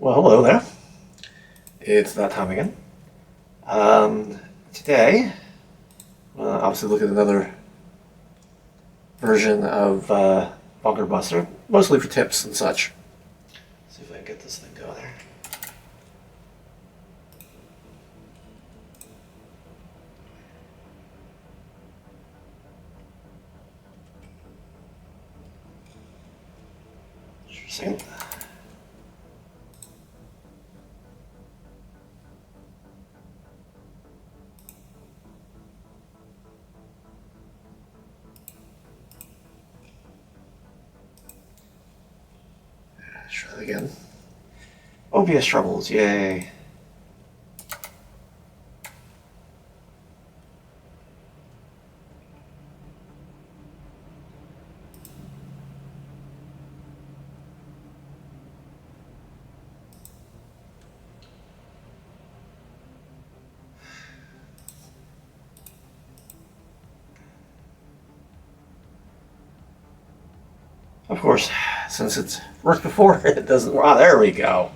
Well, hello there. It's that time again. Today, obviously look at another version of Bunker Buster, mostly for tips and such. See if I can get this thing going here. Just a second. Try that again. OBS troubles, yay. Of course, since it's worked before, it doesn't. Ah, there we go.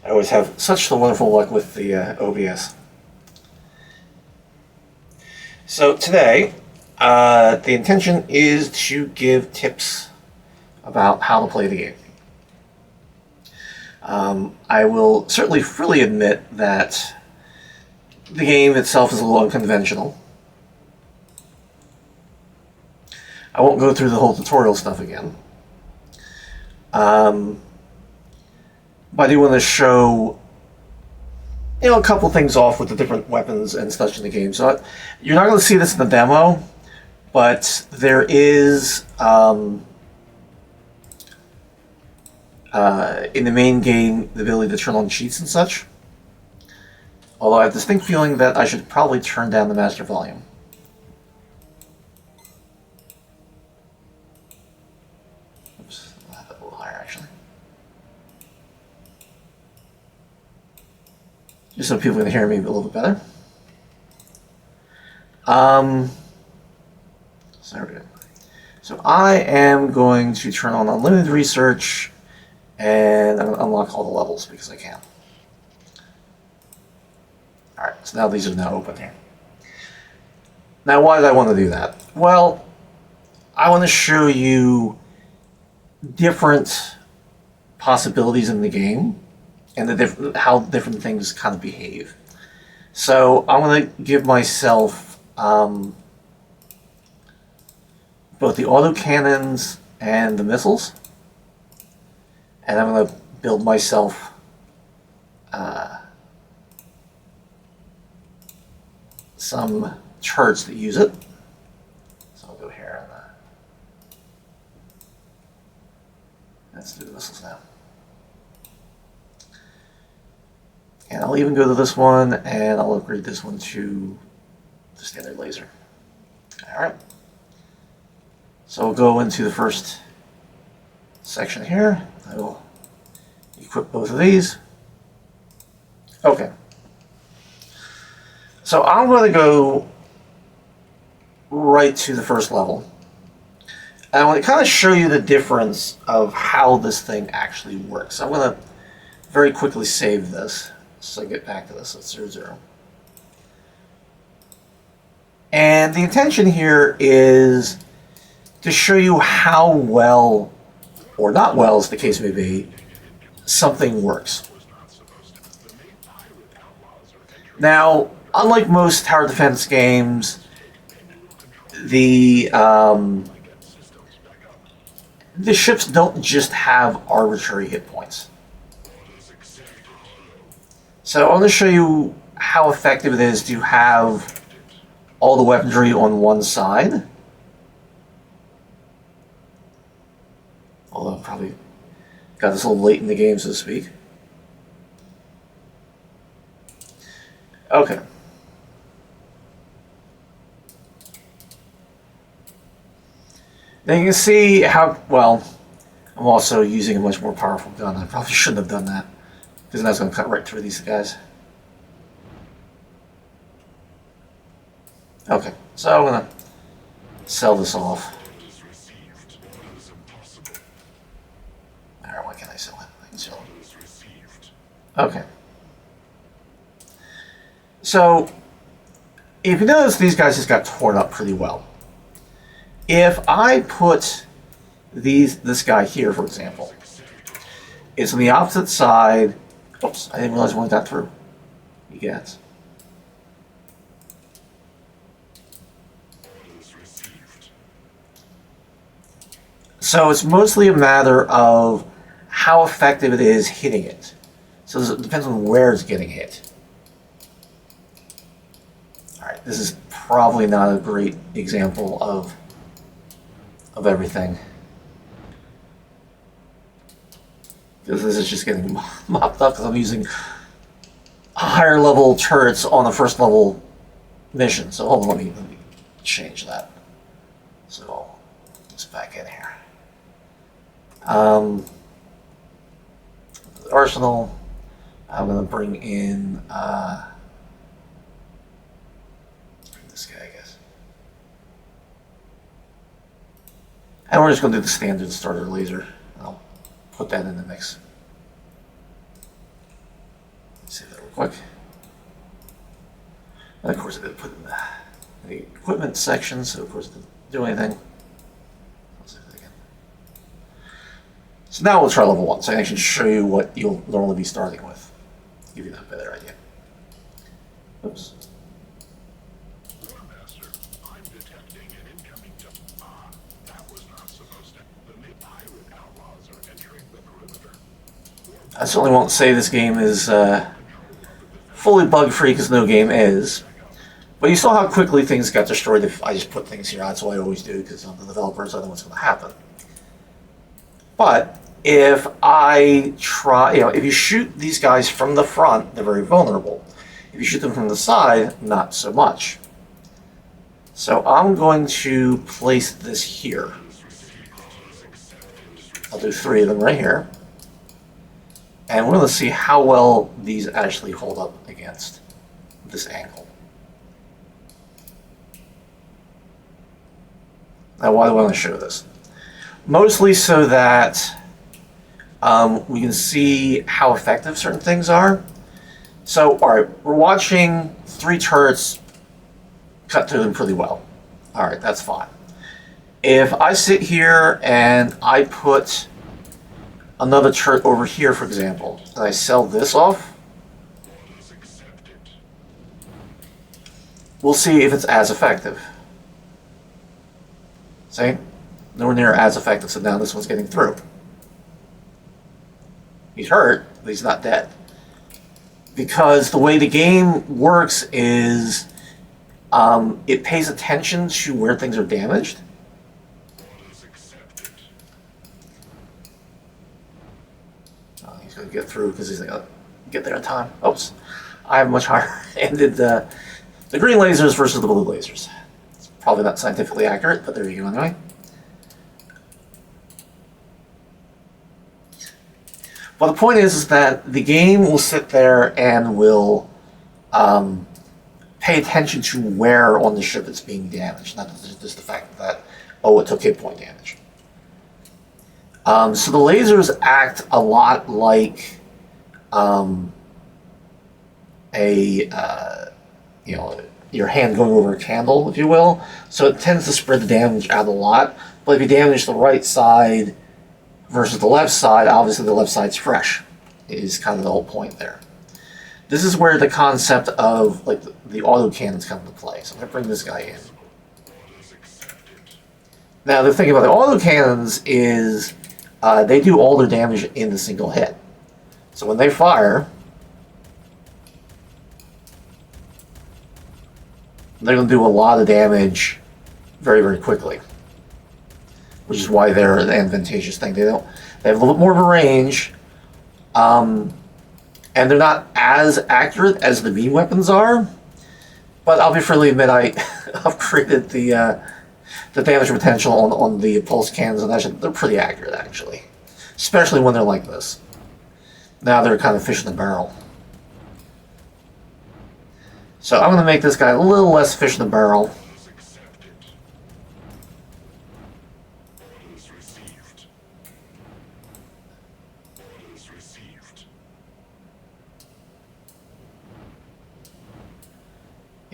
I always have such wonderful luck with the OBS. So today, the intention is to give tips about how to play the game. I will certainly freely admit that the game itself is a little unconventional. I won't go through the whole tutorial stuff again. But I do want to show, a couple things off with the different weapons and such in the game. So you're not going to see this in the demo, but there is, in the main game, the ability to turn on cheats and such. Although I have a distinct feeling that I should probably turn down the master volume. Just so people can hear me a little bit better. So I am going to turn on unlimited research, and I'm going to unlock all the levels because I can. Alright, so now these are now open here. Now why did I want to do that? Well, I want to show you different possibilities in the game and how different things kind of behave. So I'm going to give myself both the autocannons and the missiles, and I'm going to build myself some turrets that use it. So I'll go here and let's do the missiles now. And I'll even go to this one, and I'll upgrade this one to the standard laser. Alright. So we'll go into the first section here. I will equip both of these. Okay. So I'm going to go right to the first level. And I want to kind of show you the difference of how this thing actually works. I'm going to very quickly save this. So I get back to this at 0, 0. And the intention here is to show you how well, or not well as the case may be, something works. Now, unlike most tower defense games, the ships don't just have arbitrary hit points. So I want to show you how effective it is to have all the weaponry on one side. Although I probably got this a little late in the game, so to speak. Okay. Now you can see how, well, I'm also using a much more powerful gun. I probably shouldn't have done that, because that's going to cut right through these guys. Okay, so I'm going to sell this off. So, if you notice, these guys just got torn up pretty well. If I put this guy here, for example, it's on the opposite side. Oops, I didn't realize I went that through. You get. So it's mostly a matter of how effective it is hitting it. So it depends on where it's getting hit. Alright, this is probably not a great example of everything. Because this is just getting mopped up because I'm using higher level turrets on the first level mission. So hold on, let me change that. So it's back in here. Arsenal. I'm going to bring in this guy, I guess. And we're just going to do the standard starter laser. I'll put that in the mix. Let's see that real quick. And of course, I did put in the equipment section, so of course it didn't do anything. So now we'll try level 1, so I can actually show you what you'll normally be starting with. Give you that better idea. Oops. Warmaster, I'm detecting an incoming that was not supposed to. The pirate outlaws are entering the perimeter. I certainly won't say this game is fully bug-free, because no game is. But you saw how quickly things got destroyed if I just put things here. That's what I always do, because I'm the developers, I know what's going to happen. But if I try, if you shoot these guys from the front, they're very vulnerable. If you shoot them from the side, not so much. So I'm going to place this here. I'll do 3 of them right here. And we're going to see how well these actually hold up against this angle. Now, why do I want to show this? Mostly so that we can see how effective certain things are. So, alright, we're watching 3 turrets cut through them pretty well. Alright, that's fine. If I sit here and I put another turret over here, for example, and I sell this off, we'll see if it's as effective. See? Nowhere near as effective, so now this one's getting through. He's hurt, but he's not dead. Because the way the game works is it pays attention to where things are damaged. Oh, he's going to get through because he's going to get there in time. Oops. I have much higher-ended the green lasers versus the blue lasers. It's probably not scientifically accurate, but there you go anyway. Well, the point is that the game will sit there and will pay attention to where on the ship it's being damaged, not just the fact that, oh, it took hit point damage. So the lasers act a lot like your hand going over a candle, if you will. So it tends to spread the damage out a lot. But if you damage the right side versus the left side, obviously the left side's fresh, is kind of the whole point there. This is where the concept of like the auto cannons come into play. So I'm going to bring this guy in. Now the thing about the auto cannons is they do all their damage in a single hit. So when they fire, they're going to do a lot of damage very, very quickly. Which is why they're an advantageous thing. They have a little bit more of a range, and they're not as accurate as the beam weapons are. But I'll be freely admit I upgraded the damage potential on the pulse cannons, and they're pretty accurate actually, especially when they're like this. Now they're kind of fish in the barrel. So I'm going to make this guy a little less fish in the barrel.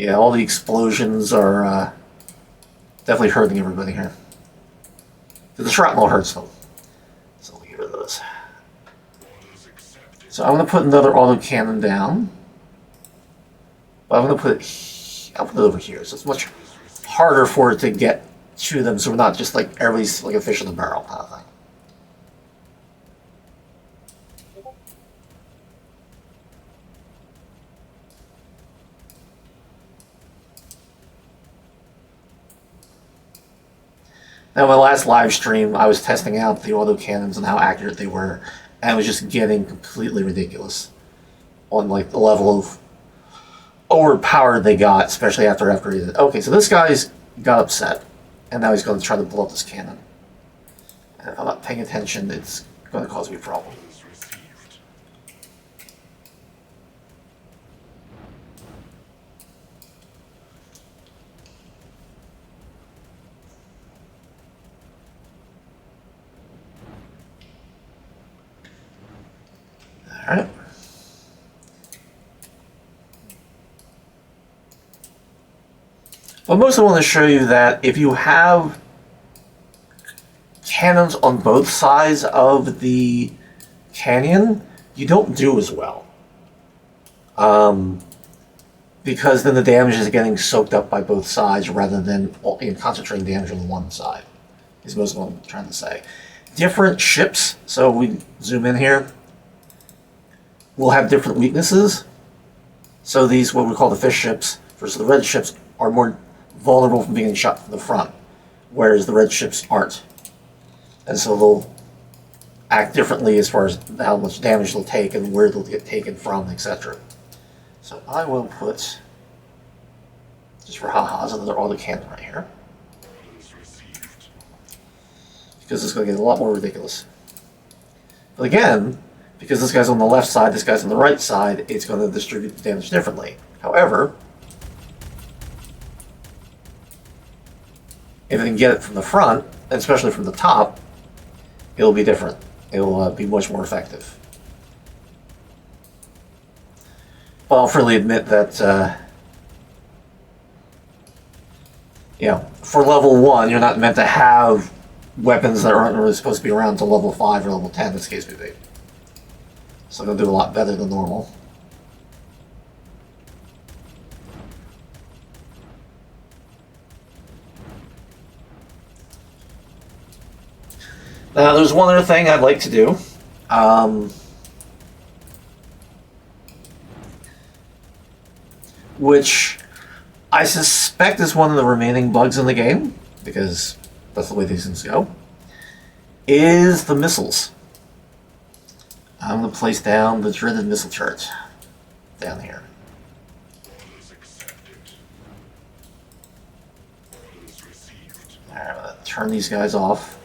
Yeah, all the explosions are definitely hurting everybody here. The shrapnel hurts them. So let me get rid of those. So I'm going to put another autocannon down. But I'm going to I'll put it over here. So it's much harder for it to get to them, so we're not just like everybody's like a fish in a barrel kind of thing. Now, my last live stream, I was testing out the autocannons and how accurate they were, and it was just getting completely ridiculous on like the level of overpowered they got, especially after I upgraded. Okay, so this guy's got upset, and now he's going to try to blow up this cannon. And if I'm not paying attention, it's going to cause me a problem. Alright. But mostly I want to show you that if you have cannons on both sides of the canyon, you don't do as well. Because then the damage is getting soaked up by both sides rather than concentrating damage on one side, is most of what I'm trying to say. Different ships, so we zoom in here, will have different weaknesses. So these, what we call the fish ships, versus the red ships, are more vulnerable from being shot from the front, whereas the red ships aren't. And so they'll act differently as far as how much damage they'll take and where they'll get taken from, etc. So I will put, just for ha-has, another autocannon right here. Because it's going to get a lot more ridiculous. But again, because this guy's on the left side, this guy's on the right side, it's going to distribute the damage differently. However, if it can get it from the front, and especially from the top, it'll be different. It'll be much more effective. But I'll freely admit that, for level 1, you're not meant to have weapons that aren't really supposed to be around until level 5 or level 10, this case may be. So they'll do a lot better than normal. Now, there's one other thing I'd like to do. Which I suspect is one of the remaining bugs in the game, because that's the way these things go, is the missiles. I'm going to place down the dreaded missile turret down here. Alright, I'm going to turn these guys off.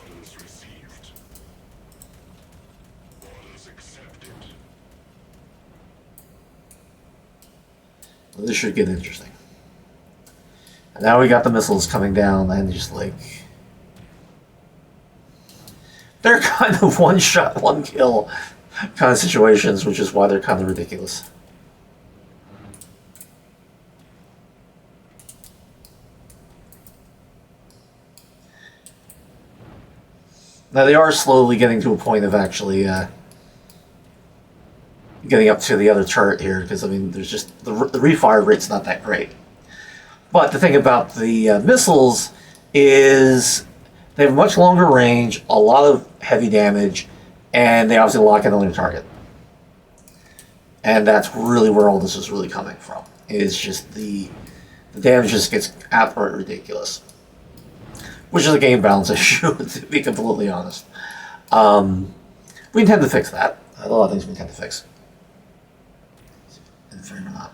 This should get interesting. And now we got the missiles coming down and just like... they're kind of one shot, one kill kind of situations, which is why they're kind of ridiculous. Now they are slowly getting to a point of actually getting up to the other turret here, because I mean there's just the refire rate's not that great. But the thing about the missiles is they have a much longer range, a lot of heavy damage, and they obviously lock in on their target. And that's really where all this is really coming from. It's just the damage just gets outright ridiculous. Which is a game balance issue, to be completely honest. We intend to fix that. A lot of things we intend to fix. In the frame or not.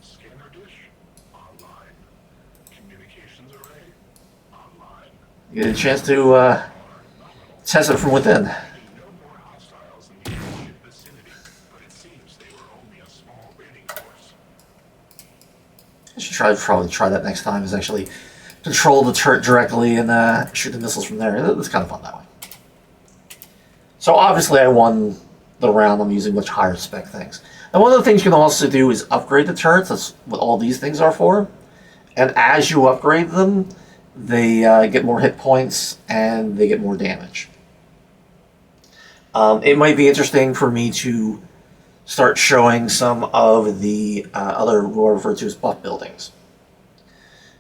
Scanner dish online. Communications array online. You get a chance to test it from within. No more hostiles in the immediate vicinity, but it seems they were only a small raiding force. I should probably try that next time, is actually control the turret directly and shoot the missiles from there. It's kind of fun that way. So obviously I won the round. I'm using much higher spec things. And one of the things you can also do is upgrade the turrets. That's what all these things are for. And as you upgrade them, they get more hit points and they get more damage. It might be interesting for me to start showing some of the other, what are referred to as buff buildings.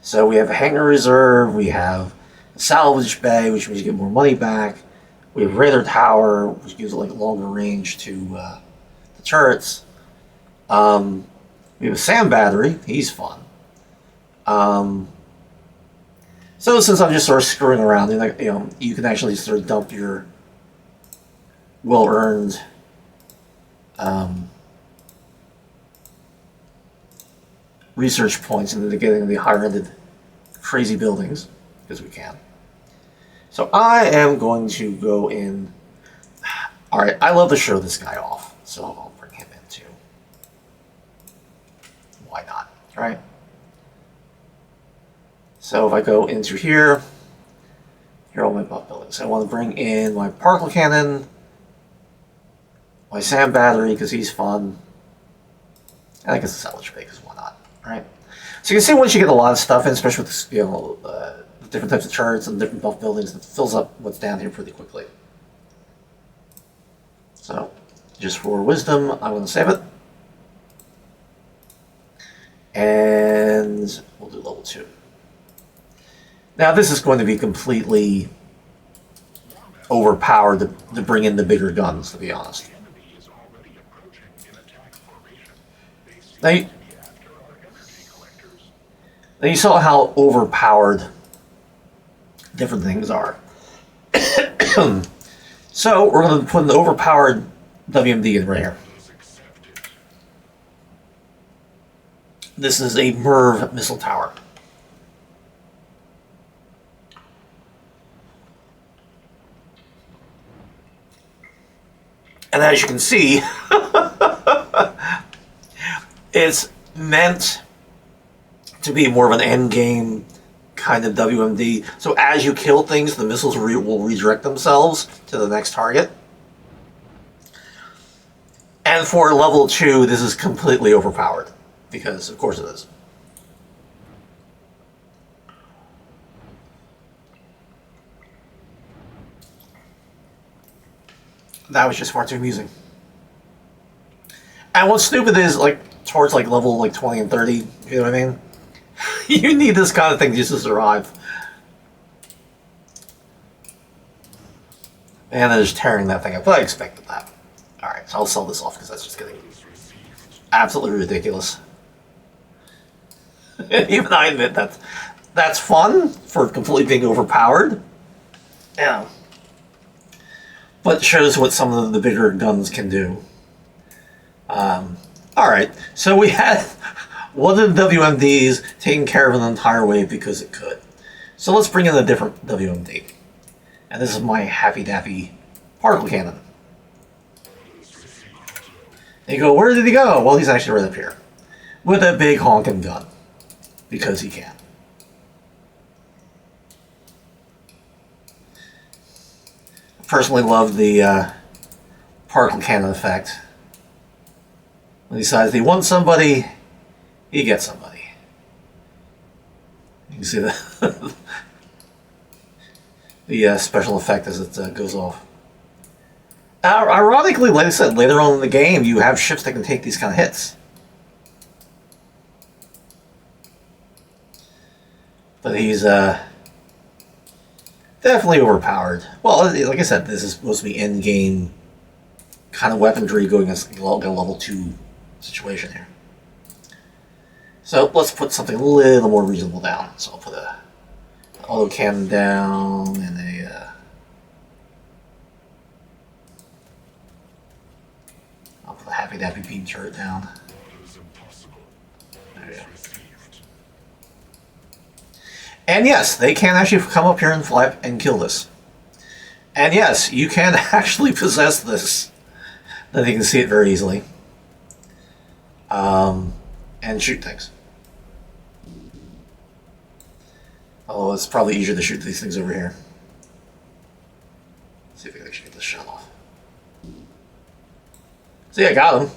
So we have a hangar reserve, we have a salvage bay, which means you get more money back. We have radar tower, which gives like longer range to the turrets. We have a sand battery, he's fun. So since I'm just sort of screwing around, you can actually sort of dump your well-earned research points into getting the higher-ended crazy buildings, because we can. So I am going to go in. Alright, I love to show this guy off, so I'll bring him in too. Why not, right? So if I go into here are all my buff buildings. I want to bring in my particle cannon, my sand battery, because he's fun, and I guess the salvage bay, because why not, right? So you can see once you get a lot of stuff in, especially with the different types of turrets and different buff buildings, it fills up what's down here pretty quickly. So, just for wisdom, I'm going to save it. And we'll do level 2. Now this is going to be completely overpowered to bring in the bigger guns, to be honest. Now you saw how overpowered different things are. So we're going to put an overpowered WMD in right here. This is a MIRV missile tower. And as you can see, it's meant to be more of an end game kind of WMD. So as you kill things, the missiles will redirect themselves to the next target. And for level 2, this is completely overpowered, because of course it is. That was just far too amusing. And what's stupid is, towards level 20 and 30, you know what I mean? You need this kind of thing just to survive. And they're just tearing that thing up. But I expected that. Alright, so I'll sell this off because that's just getting absolutely ridiculous. Even I admit that's fun for completely being overpowered. Yeah. But it shows what some of the bigger guns can do. Alright, so we had one of the WMDs taking care of an entire wave because it could. So let's bring in a different WMD. And this is my Happy Dappy particle cannon. And you go, where did he go? Well, he's actually right up here. With a big honking gun. Because he can. I personally love the particle cannon effect. When he decides he wants somebody, he gets somebody. You can see the special effect as it goes off. Ironically, like I said, later on in the game, you have ships that can take these kind of hits. But he's definitely overpowered. Well, like I said, this is supposed to be end-game kind of weaponry going against a level 2 situation here. So let's put something a little more reasonable down. So I'll put an auto cannon down and I'll put a Happy Dappy beam turret down. There we go. And yes, they can actually come up here and fly and kill this. And yes, you can actually possess this. Then you can see it very easily. And shoot things. Although it's probably easier to shoot these things over here. Let's see if I can actually get this shot off. See, I got him.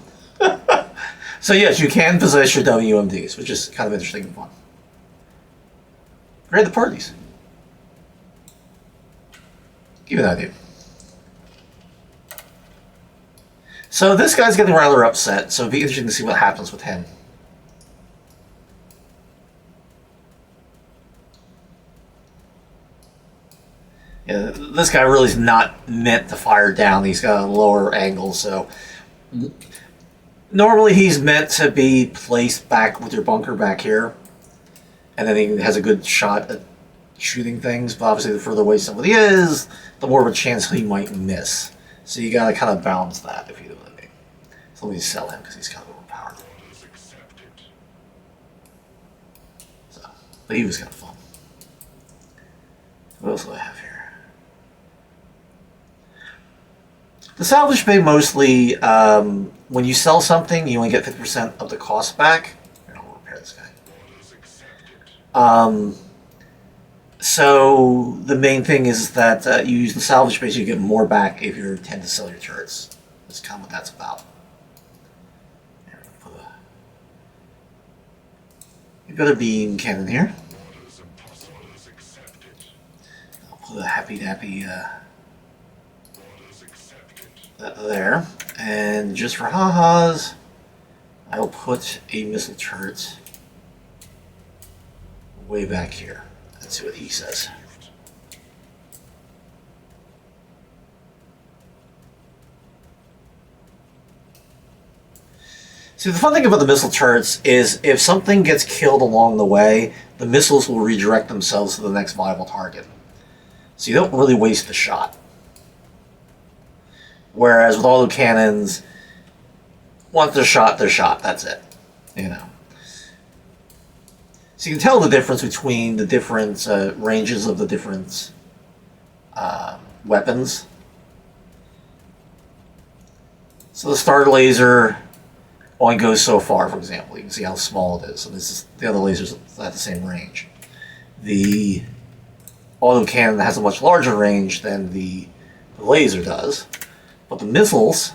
So yes, you can possess your WMDs, which is kind of interesting and fun. Grade the parties. Give you an idea. So this guy's getting rather upset, so it'd be interesting to see what happens with him. Yeah, this guy really is not meant to fire down. He's got a lower angle, so normally he's meant to be placed back with your bunker back here, and then he has a good shot at shooting things. But obviously, the further away somebody is, the more of a chance he might miss. So you gotta kind of balance that, if you know what I mean. So let me sell him because he's kind of overpowered. So, but he was kind of fun. What else do I have here? The salvage bay mostly, when you sell something, you only get 50% of the cost back. Here, I'll repair this guy. So the main thing is that you use the salvage base, you get more back if you tend to sell your turrets. That's kind of what that's about. Here, you've got a beam cannon here. I'll put a happy dappy there, and just for ha-has, I'll put a missile turret way back here. Let's see what he says. See, the fun thing about the missile turrets is if something gets killed along the way, the missiles will redirect themselves to the next viable target. So you don't really waste the shot. Whereas with autocannons, once they're shot, that's it. You know. So you can tell the difference between the different ranges of the different weapons. So the Star Laser only goes so far, for example. You can see how small it is. So this is the other lasers at the same range. The autocannon has a much larger range than the laser does. But the missiles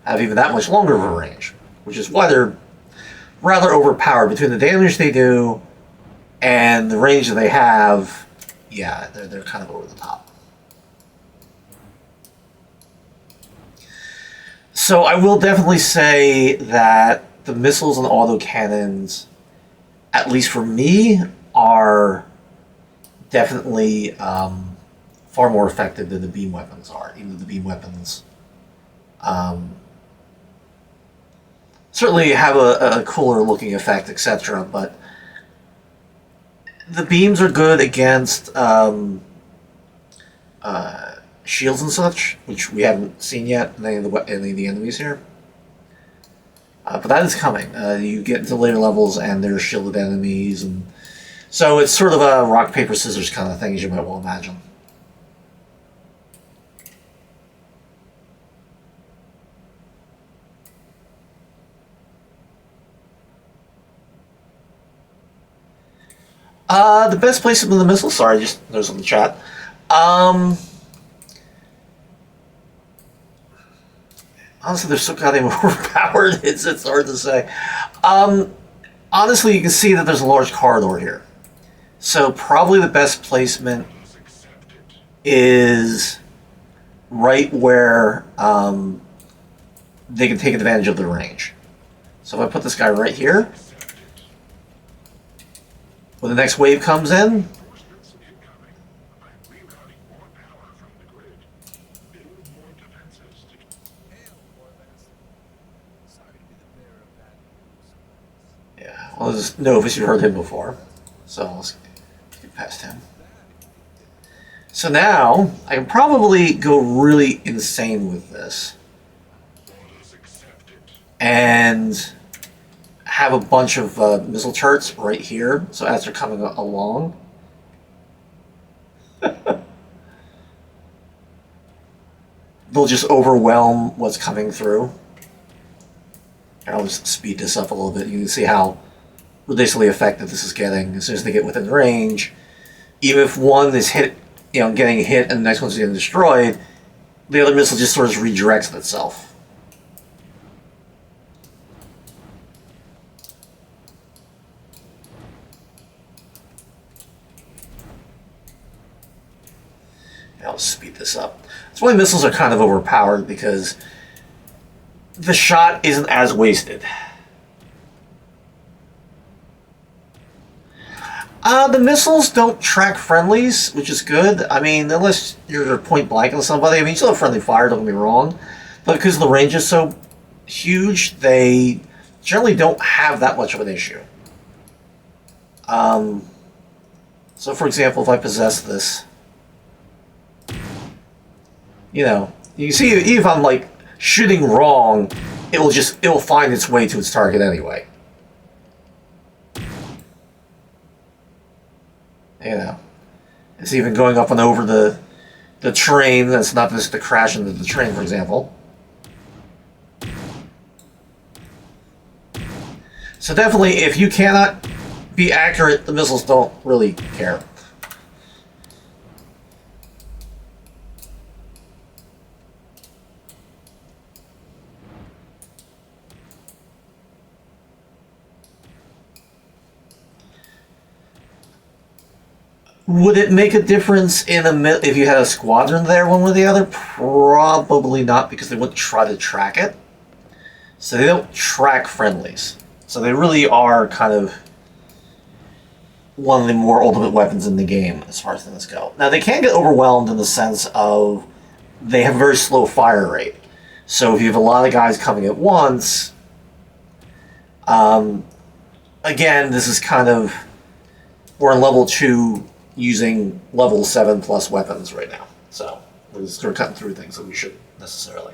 have even that much longer of a range, which is why they're rather overpowered. Between the damage they do and the range that they have, yeah, they're kind of over the top. So I will definitely say that the missiles and autocannons, at least for me, are definitely far more effective than the beam weapons are. Even though the beam weapons certainly have a cooler looking effect, etc. But the beams are good against shields and such, which we haven't seen yet in any of the enemies here. But that is coming. You get into later levels and there's shielded enemies, and so it's sort of a rock, paper, scissors kind of thing, as you might well imagine. The best placement of the missile, sorry, just there's on the chat. Honestly, they're so goddamn overpowered, it's hard to say. Honestly, you can see that there's a large corridor here. So probably the best placement is right where they can take advantage of the range. So if I put this guy right here, when the next wave comes in, yeah, well, there's Novus, you heard him before, so let's get past him. So now, I can probably go really insane with this, and have a bunch of missile turrets right here, so as they're coming along, they'll just overwhelm what's coming through. And I'll just speed this up a little bit. You can see how ridiculously effective this is getting. As soon as they get within range, even if one is hit, getting hit, and the next one's getting destroyed, the other missile just sort of redirects itself. I'll speed this up. That's why missiles are kind of overpowered, because the shot isn't as wasted. The missiles don't track friendlies, which is good. I mean, unless you're point blank on somebody. I mean, you still have friendly fire, don't get me wrong. But because the range is so huge, they generally don't have that much of an issue. So for example, if I possess this, you know, you can see even if I'm like shooting wrong, it'll find its way to its target anyway. You know, it's even going up and over the train. That's not just to crash into the train, for example. So definitely, if you cannot be accurate, the missiles don't really care. Would it make a difference if you had a squadron there, one way or the other? Probably not, because they wouldn't try to track it. So they don't track friendlies. So they really are kind of one of the more ultimate weapons in the game as far as things go. Now, they can get overwhelmed in the sense of they have a very slow fire rate. So if you have a lot of guys coming at once, again, this is kind of, we're in level 2 using level 7 plus weapons right now. So we're cutting through things that we shouldn't necessarily.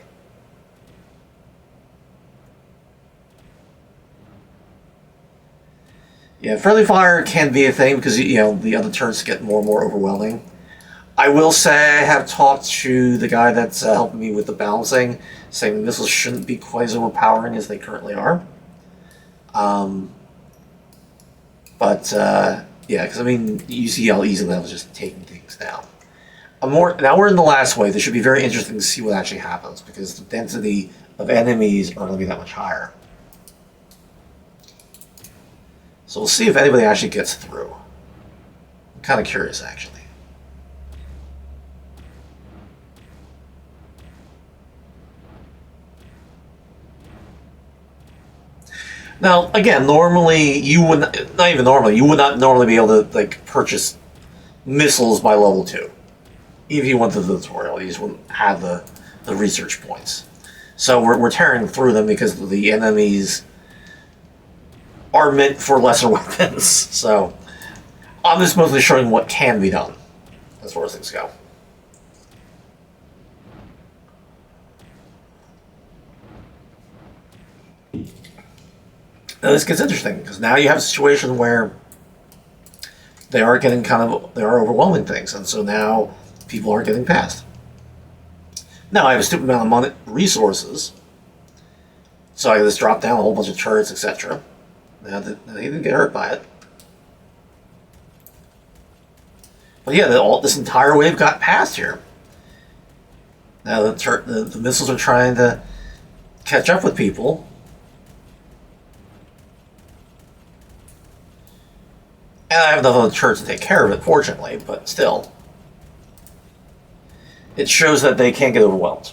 Yeah, friendly fire can be a thing because, you know, the other turns get more and more overwhelming. I will say I have talked to the guy that's helping me with the balancing, saying the missiles shouldn't be quite as overpowering as they currently are. Yeah, because I mean, you see how easily I was just taking things down. Now we're in the last wave. This should be very interesting to see what actually happens, because the density of enemies are going to be that much higher. So we'll see if anybody actually gets through. I'm kind of curious, actually. Now, again, normally you would not even normally you would not normally be able to like purchase missiles by level 2. If you went to the tutorial, you just wouldn't have the research points. So we're tearing through them because the enemies are meant for lesser weapons. So I'm just mostly showing what can be done as far as things go. Now this gets interesting because now you have a situation where they are overwhelming things, and so now people are getting past. Now I have a stupid amount of money, resources, so I just drop down a whole bunch of turrets, etc. Now he didn't get hurt by it, but yeah, this entire wave got past here. Now the missiles are trying to catch up with people. And I have enough other turrets to take care of it, fortunately, but still. It shows that they can't get overwhelmed.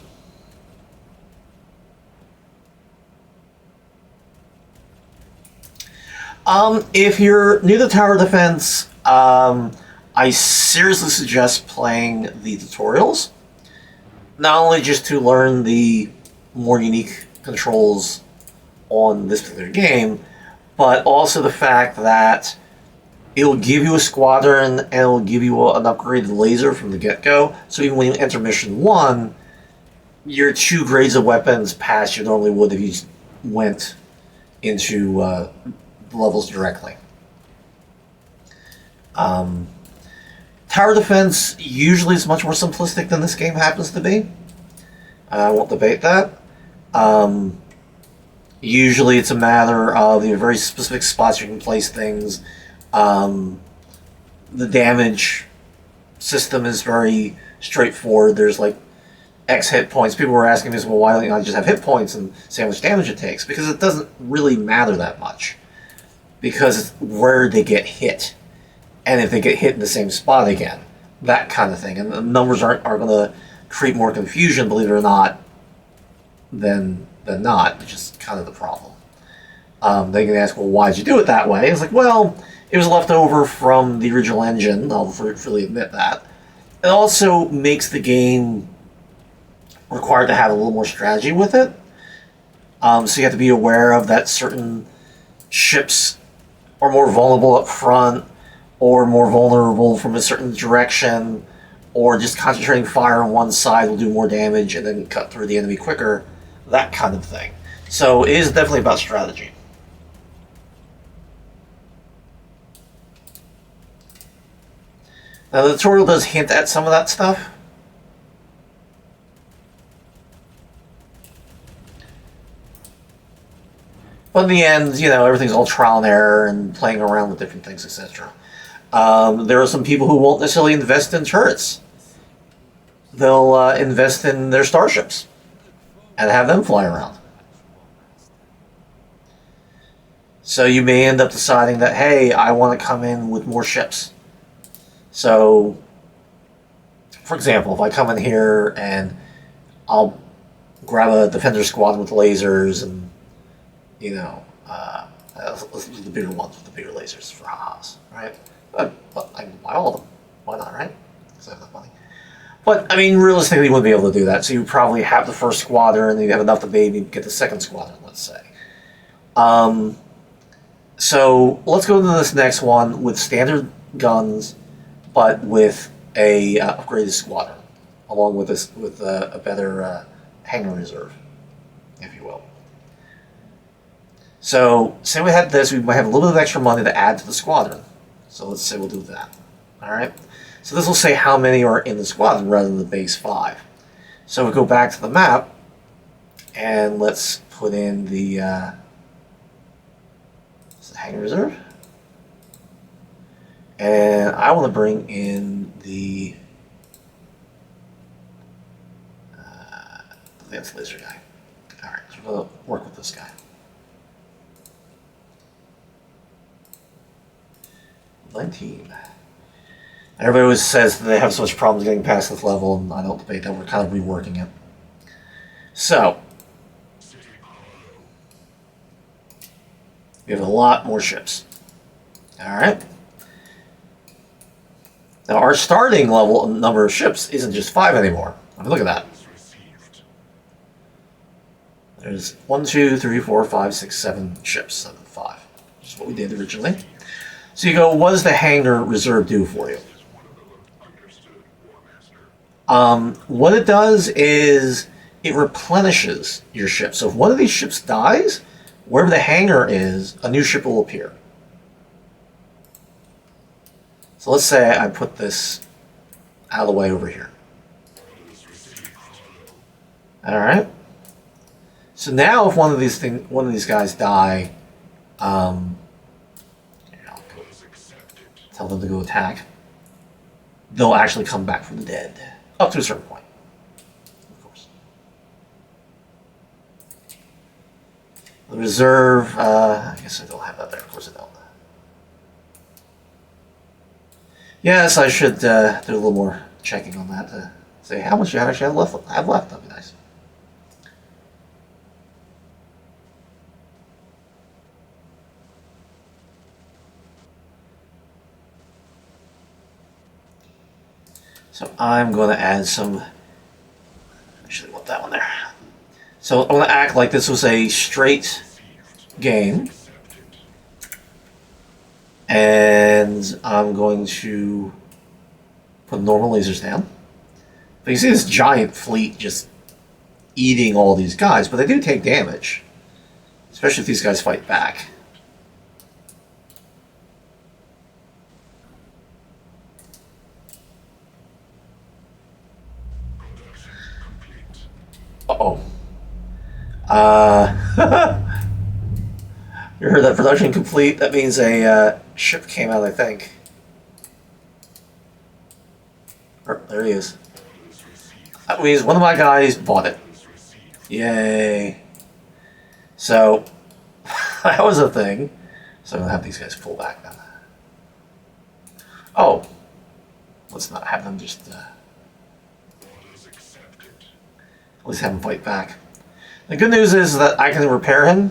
If you're new to tower defense, I seriously suggest playing the tutorials. Not only just to learn the more unique controls on this particular game, but also the fact that it'll give you a squadron and it'll give you an upgraded laser from the get-go. So even when you enter mission 1, your 2 grades of weapons pass you normally would if you just went into the levels directly. Tower defense usually is much more simplistic than this game happens to be. I won't debate that. Usually it's a matter of very specific spots you can place things. The damage system is very straightforward. There's like X hit points. People were asking me, well, why don't I just have hit points and see how much damage it takes? Because it doesn't really matter that much. Because it's where they get hit. And if they get hit in the same spot again. that kind of thing. And the numbers are going to create more confusion, believe it or not, than not, which is kind of the problem. They can ask, well, why'd you do it that way? It's like, well, it was left over from the original engine. I'll freely admit that. It also makes the game required to have a little more strategy with it. So you have to be aware of that certain ships are more vulnerable up front, or more vulnerable from a certain direction, or just concentrating fire on one side will do more damage and then cut through the enemy quicker, that kind of thing. So it is definitely about strategy. Now the tutorial does hint at some of that stuff. But in the end, you know, everything's all trial and error and playing around with different things, etc. There are some people who won't necessarily invest in turrets. They'll invest in their starships and have them fly around. So you may end up deciding that, hey, I want to come in with more ships. So, for example, if I come in here and I'll grab a defender squadron with lasers and, you know, let's do the bigger ones with the bigger lasers for ha-has, right? But I can buy all of them. Why not, right? Because I have enough money. But, I mean, realistically, you wouldn't be able to do that. So you probably have the first squadron, and you have enough to maybe get the second squadron, let's say. So let's go to this next one with standard guns, but with a upgraded squadron, along with this with a better hangar reserve, if you will. So say we had this, we might have a little bit of extra money to add to the squadron. So let's say we'll do that. All right. So this will say how many are in the squadron rather than the base 5. So we go back to the map, and let's put in the hangar reserve. And I want to bring in the advanced laser guy. All right, so we'll work with this guy. Everybody always says that they have so much problems getting past this level, and I don't debate that. We're kind of reworking it. So, we have a lot more ships. Alright. Now, our starting level number of ships isn't just 5 anymore. I mean, look at that. There's 1, 2, 3, 4, 5, 6, 7 ships. 7, 5. Which is what we did originally. So you go, what does the hangar reserve do for you? What it does is it replenishes your ship. So if one of these ships dies, wherever the hangar is, a new ship will appear. So let's say I put this out of the way over here. All right. So now, if one of these guys die, tell them to go attack. They'll actually come back from the dead, up to a certain point, of course. The reserve, I guess I don't have that there. Of course I don't. Yes, I should do a little more checking on that to say how much you actually have left. That'd be nice. So I'm going to add some. Actually, want that one there. So I'm going to act like this was a straight game. And I'm going to put normal lasers down. But you see this giant fleet just eating all these guys, but they do take damage. Especially if these guys fight back. Uh-oh. You heard that production complete? That means a ship came out, I think. Oh, there he is. That means one of my guys bought it. Yay. So, that was a thing. So I'm going to have these guys pull back now. Oh. Let's not have them just Orders accepted. at least have him fight back. The good news is that I can repair him,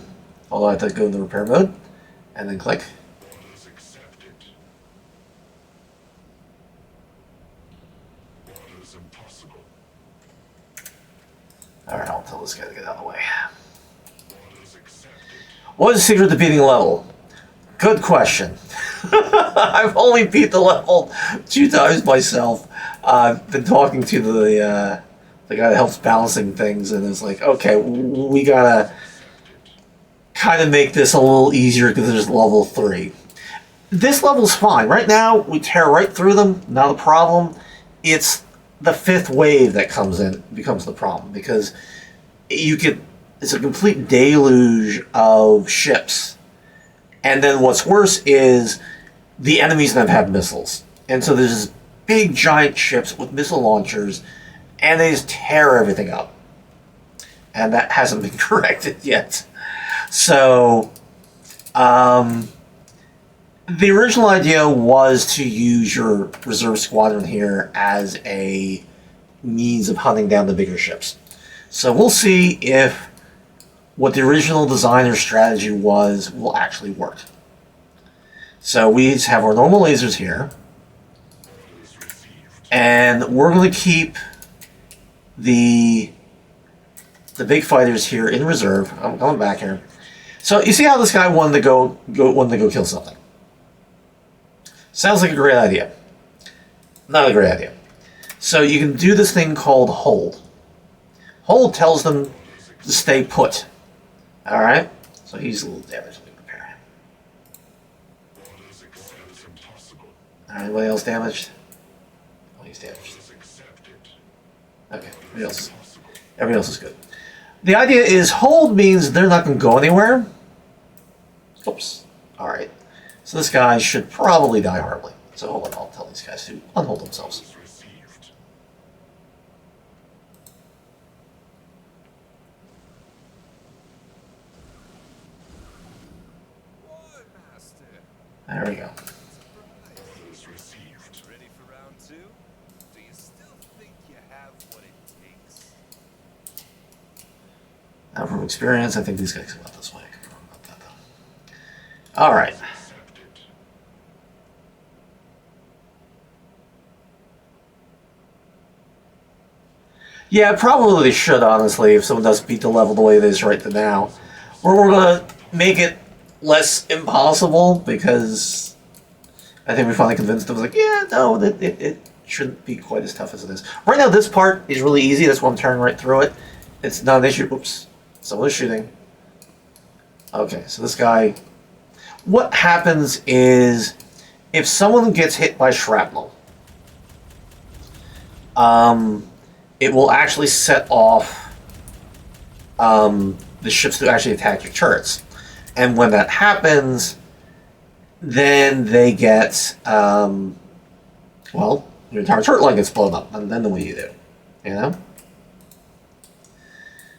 although I have to go into repair mode, and then click. Orders accepted. Orders impossible. Alright, I'll tell this guy to get out of the way. Orders accepted. What is the secret to beating a level? Good question. I've only beat the level 2 times myself. I've been talking to the guy that helps balancing things, and it's like, okay, we gotta kind of make this a little easier because there's level 3. This level's fine. Right now, we tear right through them, not a problem. It's the 5th wave that comes in becomes the problem, because it's a complete deluge of ships. And then what's worse is the enemies that have missiles. And so there's this big giant ships with missile launchers, and they just tear everything up. And that hasn't been corrected yet. So, the original idea was to use your reserve squadron here as a means of hunting down the bigger ships. So we'll see if what the original designer strategy was will actually work. So we just have our normal lasers here, and we're going to keep the big fighters here in reserve. I'm going back here. So you see how this guy wanted to go kill something. Sounds like a great idea. Not a great idea. So you can do this thing called hold. Hold tells them to stay put. Alright? So he's a little damaged. Let me repair him. Alright, anybody else damaged? Oh, he's damaged. Okay, everybody else is good. The idea is hold means they're not going to go anywhere. Oops. Alright. So this guy should probably die horribly. So hold on, I'll tell these guys to unhold themselves. There we go. Ready for round 2? Do you still think you have what it takes? Now from experience, I think these guys come out this way. I could be wrong about that though. Alright. Yeah, probably should, honestly, if someone does beat the level the way it is right now. Or we're gonna make it less impossible, because I think we finally convinced them, like, yeah, no, it shouldn't be quite as tough as it is. Right now, this part is really easy. That's why I'm turning right through it. It's not an issue. Oops. Someone is shooting. Okay, so this guy... What happens is, if someone gets hit by shrapnel, it will actually set off the ships to actually attack your turrets. And when that happens, then they get, well, your entire turret line gets blown up, and then what do you do? You know?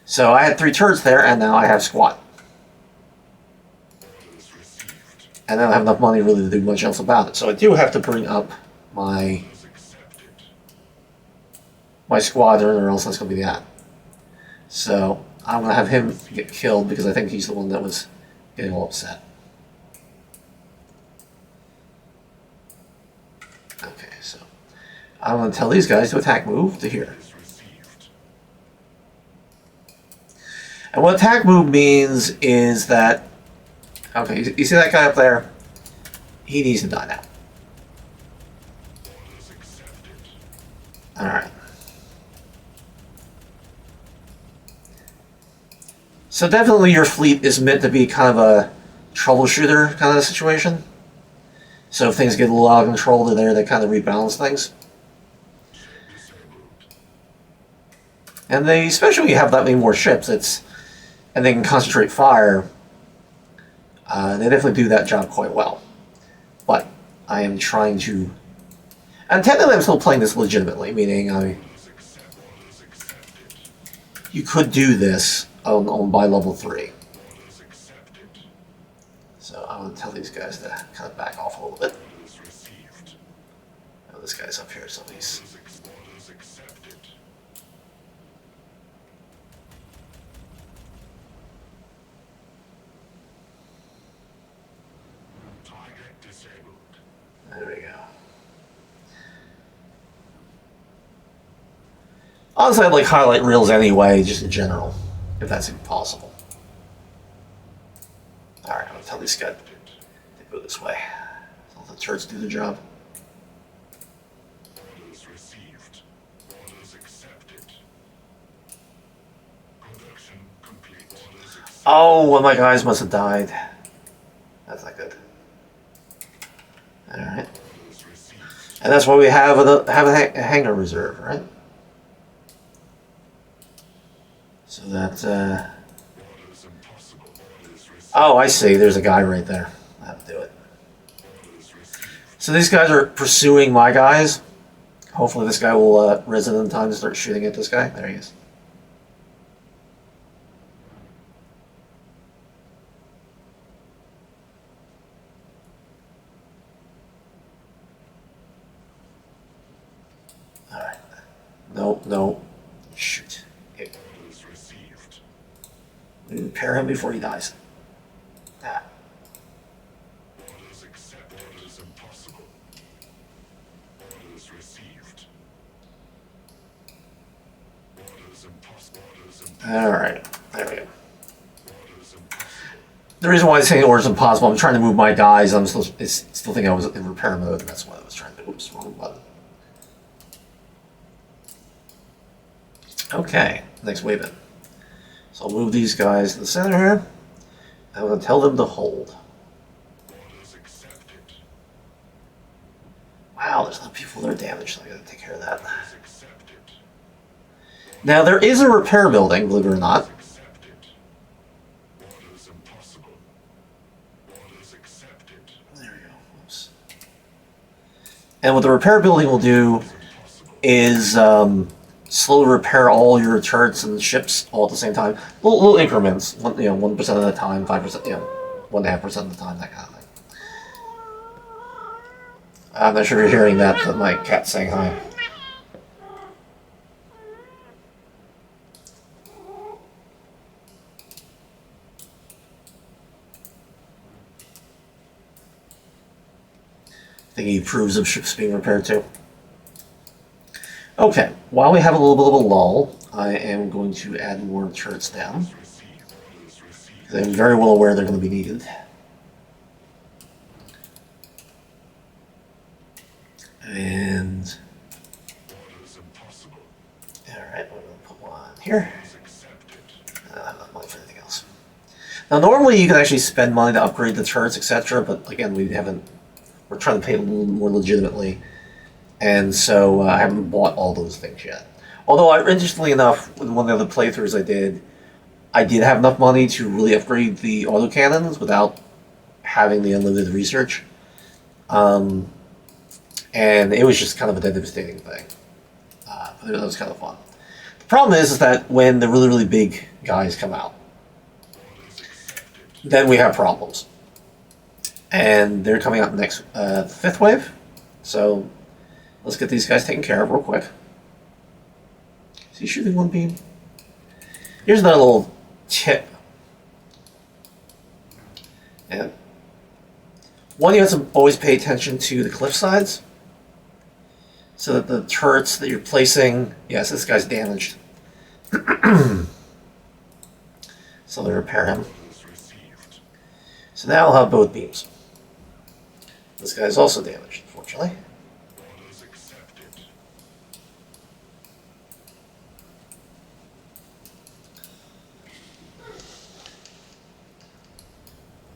So I had 3 turrets there, and now I have squat. And I don't have enough money really to do much else about it. So I do have to bring up my squadron, or else that's going to be that. So I'm going to have him get killed, because I think he's the one that was getting all upset. Okay, so I'm going to tell these guys to attack move to here. And what attack move means is that, okay, you see that guy up there? He needs to die now. Alright. So definitely your fleet is meant to be kind of a troubleshooter kind of situation. So if things get a little out of control, they're there to kind of rebalance things. And they, especially when you have that many more ships, and they can concentrate fire, they definitely do that job quite well. But I am trying to... And technically I'm still playing this legitimately, meaning you could do this on by level 3. So I'm going to tell these guys to kind of back off a little bit. this guy's up here, so he's... Orders accepted. Target disabled. There we go. Honestly, I'd like highlight reels anyway, just in general, if that's even possible. Alright, I'm gonna tell these guys to go this way. So let the turrets do the job. Orders received. Orders accepted. Production complete. Orders accepted. Oh, one of my guys must have died. That's not good. Alright. Orders received. And that's why we have a hangar reserve, right? So that, Orders impossible. Orders received. oh, I see. There's a guy right there. That'll do it. Orders received. So these guys are pursuing my guys. Hopefully this guy will risen in time to start shooting at this guy. There he is. Alright. No, no. Shoot. Okay. Orders received. Repair him before he dies. Ah. Orders accepted. Orders impossible. Orders received. Orders impossible. Orders impossible. Alright. There we go. Orders impossible. The reason why I say orders impossible, I'm trying to move my guys. I'm still thinking I was in repair mode, and that's what I was trying to do. Oops, wrong button. Okay, next wave in. So I'll move these guys to the center here. I'm going to tell them to hold. Orders accepted. Wow, there's a lot of people that are damaged, so I got to take care of that. Orders accepted. Now, there is a repair building, believe it or not. Accepted. Orders impossible. Orders accepted. There we go. Oops. And what the repair building will do Impossible. is slowly repair all your turrets and ships all at the same time. Little increments, 1% at a time, 5%, 1.5% at a time, that kind of thing. I'm not sure if you're hearing that, but my cat's saying hi. I think he approves of ships being repaired too. Okay, while we have a little bit of a lull, I am going to add more turrets down. Orders received. Orders received. I'm very well aware they're going to be needed. And, Orders impossible. alright, we're going to put one here. Orders accepted. I don't have enough money for anything else. Now, normally you can actually spend money to upgrade the turrets, etc., but again, we're trying to pay a little more legitimately. And so I haven't bought all those things yet. Although, interestingly enough, with one of the other playthroughs I did have enough money to really upgrade the autocannons without having the unlimited research. And it was just kind of a devastating thing. But it was kind of fun. The problem is that when the really, really big guys come out, Orders accepted. then we have problems. And they're coming out next, fifth wave. So let's get these guys taken care of real quick. Is he shooting one beam? Here's another little tip. And one, you have to always pay attention to the cliff sides. So that the turrets that you're placing... Yes, this guy's damaged. So they repair him. Orders received. So now I'll have both beams. This guy's also damaged, unfortunately. Orders accepted.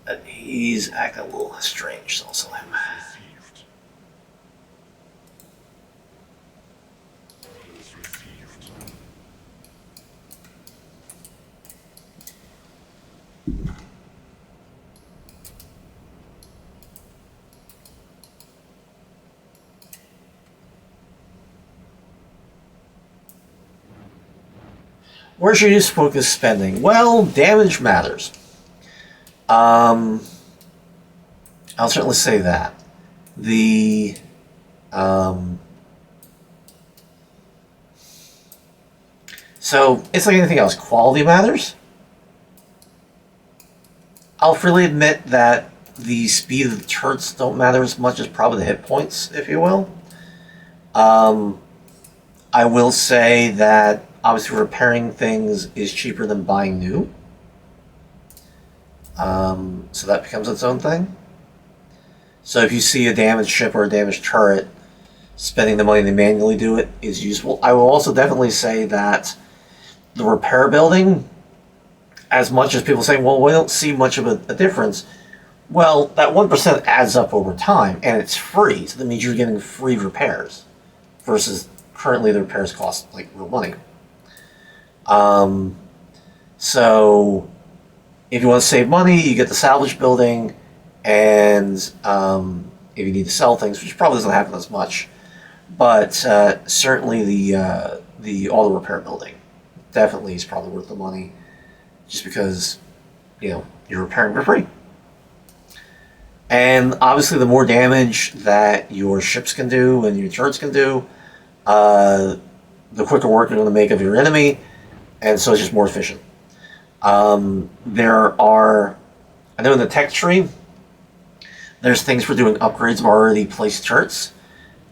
And he's acting a little strange, so I'll sell him. Received. Orders received. Where should you focus spending? Well, damage matters. I'll certainly say that. The Um, so it's like anything else. Quality matters. I'll freely admit that the speed of the turrets don't matter as much as probably the hit points, if you will. I will say that obviously repairing things is cheaper than buying new. So that becomes its own thing. So if you see a damaged ship or a damaged turret, spending the money to manually do it is useful. I will also definitely say that the repair building, as much as people say, well, we don't see much of a difference. Well, that 1% adds up over time, and it's free, so that means you're getting free repairs, versus currently the repairs cost like real money. So if you want to save money, you get the salvage building, and if you need to sell things, which probably doesn't happen as much, but certainly the auto repair building definitely is probably worth the money, just because you're repairing for free. And obviously, the more damage that your ships can do and your turrets can do, the quicker work you're going to make of your enemy, and so it's just more efficient. There are, I know in the tech tree, there's things for doing upgrades of already placed turrets,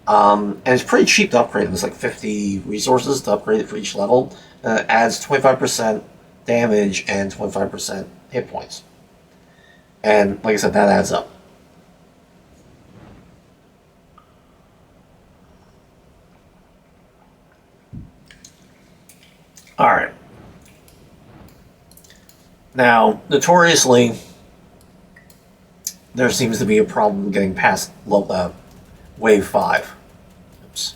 and it's pretty cheap to upgrade them. It's like 50 resources to upgrade it for each level, and it adds 25% damage and 25% hit points. And like I said, that adds up. All right. Now, notoriously, there seems to be a problem getting past wave 5. Oops.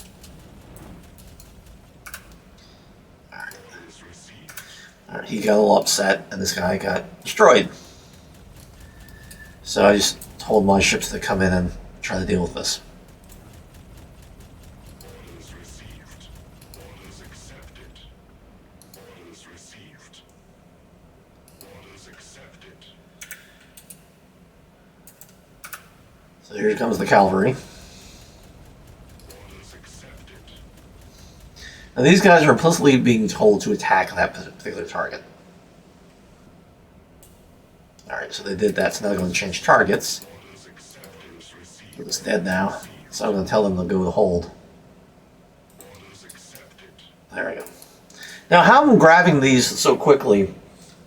All right, he got a little upset, and this guy got destroyed. So I just told my ships to come in and try to deal with this. Orders received. Orders accepted. Orders received. Orders accepted. So here comes the cavalry. Orders accepted. Now these guys are implicitly being told to attack that particular target. Alright, so they did that, so now they're going to change targets. Orders accepted. Received. It's dead now, so I'm going to tell them to go to hold. Orders accepted. There we go. Now how I'm grabbing these so quickly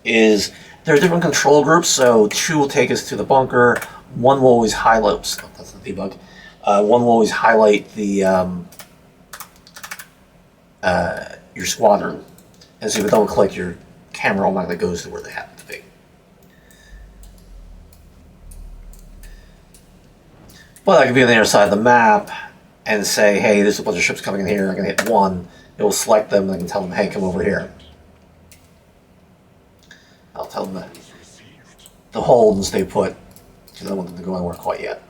is there are different control groups, so 2 will take us to the bunker, 1 will always highlight, oops, that's the debug, 1 will always highlight the your squadron, and so if you double click, your camera automatically goes to where they happen to be. But I could be on the other side of the map and say, hey, there's a bunch of ships coming in here, I'm going to hit 1, it will select them, and I can tell them, hey, come over here. I'll tell them to hold and stay put, because I don't want them to go anywhere quite yet.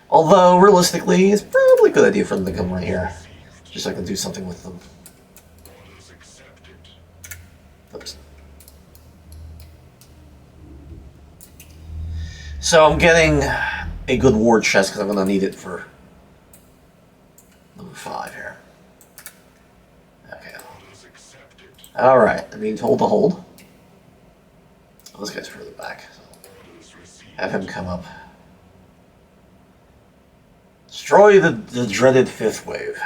Although, realistically, it's probably a good idea for them to come right here, just so I can do something with them. Orders accepted. Oops. So I'm getting a good war chest, because I'm going to need it for number 5 here. Okay. Orders accepted. Alright, I'm being told to hold. Oh, this guy's further back, so Orders received. have him come up. Destroy the dreaded 5th wave.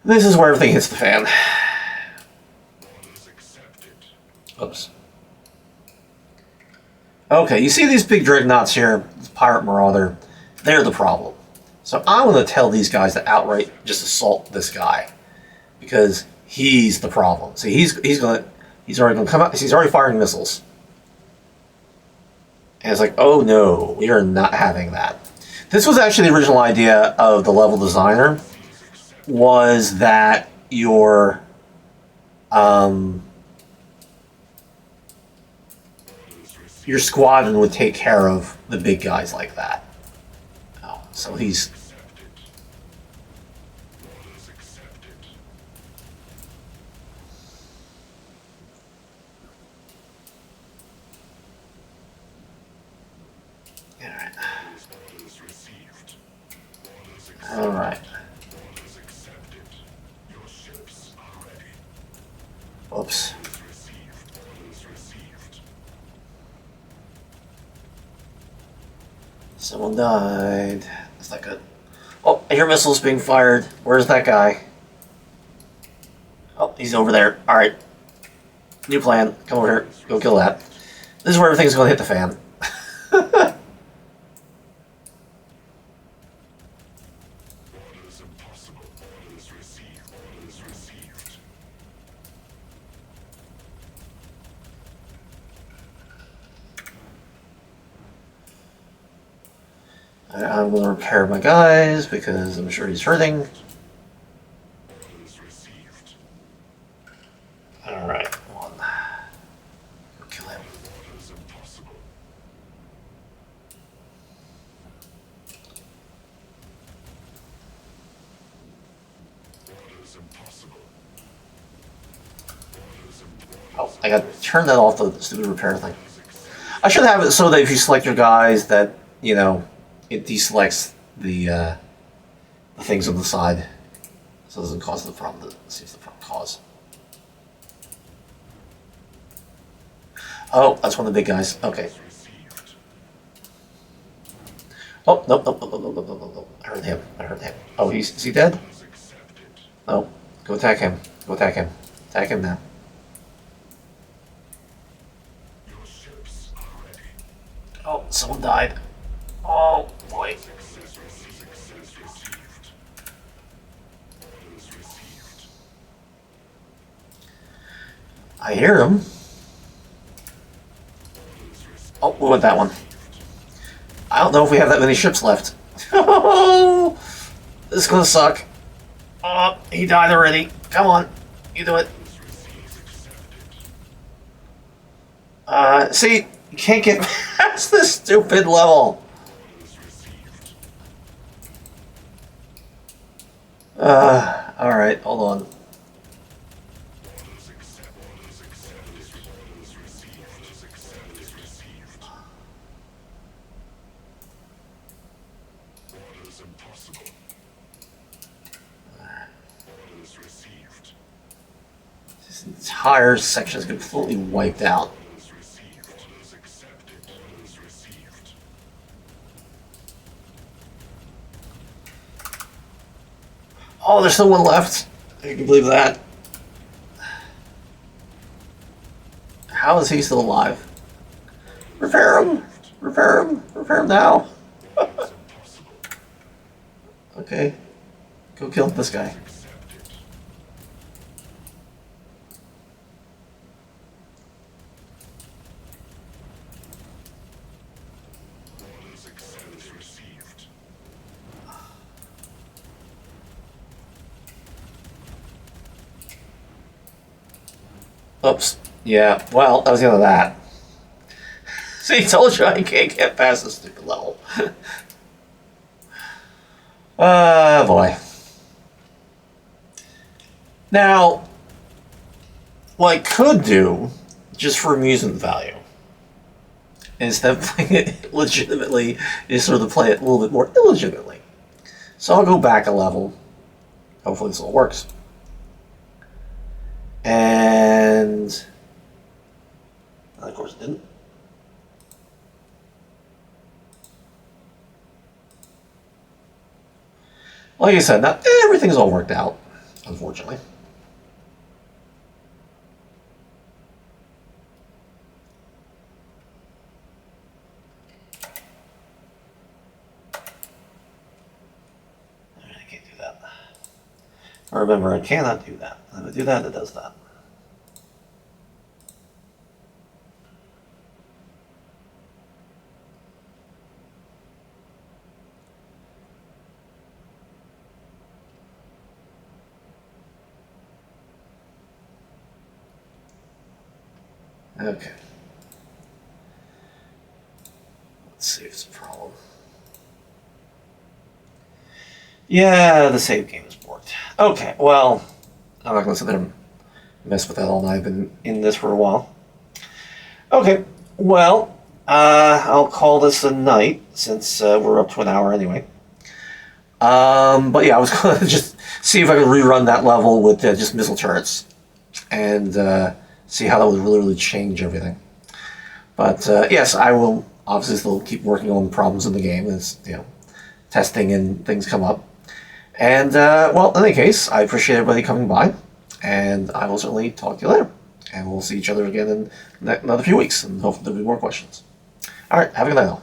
This is where everything hits the fan. Orders accepted. Oops. Okay, you see these big dreadnoughts here, this pirate marauder, they're the problem. So I'm going to tell these guys to outright just assault this guy, because he's the problem. See, he's already going to come out. He's already firing missiles, and it's like, oh no, we are not having that. This was actually the original idea of the level designer, was that your squadron would take care of the big guys like that. Oh, so he's Accepted. Orders accepted. all right. Orders received. Alright. Orders accepted. Your ships are ready. Whoops. Orders received. Orders received. Someone died. That's not good. Oh, I hear missiles being fired. Where's that guy? Oh, he's over there. Alright. New plan. Come over here. Go kill that. This is where everything's going to hit the fan. Orders impossible. Orders received. Orders received. I'm going to repair my guys because I'm sure he's hurting. Orders received. Alright, one. Go kill him. Orders impossible. Orders impossible. Orders impossible. Oh, I got to turn that off, the stupid repair thing. I should have it so that if you select your guys that, you know, it deselects the things on the side. So it doesn't cause the problem that seems the problem cause. Oh, that's one of the big guys. Okay. Received. Oh, nope, nope, nope, nope, nope, nope, nope, nope. I heard him. I heard him. Oh, is he dead? Orders accepted. No. Go attack him. Go attack him. Attack him now. Your ships are ready. Oh, someone died. Oh, boy. Success received. Success received. Orders received. I hear him. Orders received. Oh, we went that one. I don't know if we have that many ships left. Oh, this is gonna suck. Oh, he died already. Come on, you do it. Orders received. Accepted. See, you can't get past this stupid level. Orders received. Alright, hold on. Orders accepted. Orders accepted. Orders received. Orders accepted. Received. Orders impossible. Orders received. This entire section is completely wiped out. Orders received. Orders accepted. Orders received. Oh, there's still one left. You can believe that. How is he still alive? Repair him! Repair him! Repair him now! Orders impossible. Okay. Go kill this guy. Accepted. Orders accepted. Received. Oops. Yeah, well, that was the end of that. See, told you I can't get past this stupid level. Boy. Now, what I could do, just for amusement value, instead of playing it legitimately, is sort of play it a little bit more illegitimately. So I'll go back a level. Hopefully this all works. And of course it didn't. Like I said, not everything's all worked out, unfortunately. I can't do that. Remember, I cannot do that. If I do that, it does that. Okay. Let's see if it's a problem. Yeah, the save game is borked. Okay, well, I'm not going to sit there and mess with that all night. I've been in this for a while. Okay, well, I'll call this a night since we're up to an hour anyway. But yeah, I was going to just see if I could rerun that level with just missile turrets and see how that would really change everything. But yes, I will obviously still keep working on the problems in the game as testing and things come up. And well, in any case, I appreciate everybody coming by, and I will certainly talk to you later. And we'll see each other again in another few weeks, and hopefully there'll be more questions. All right, have a good night, all.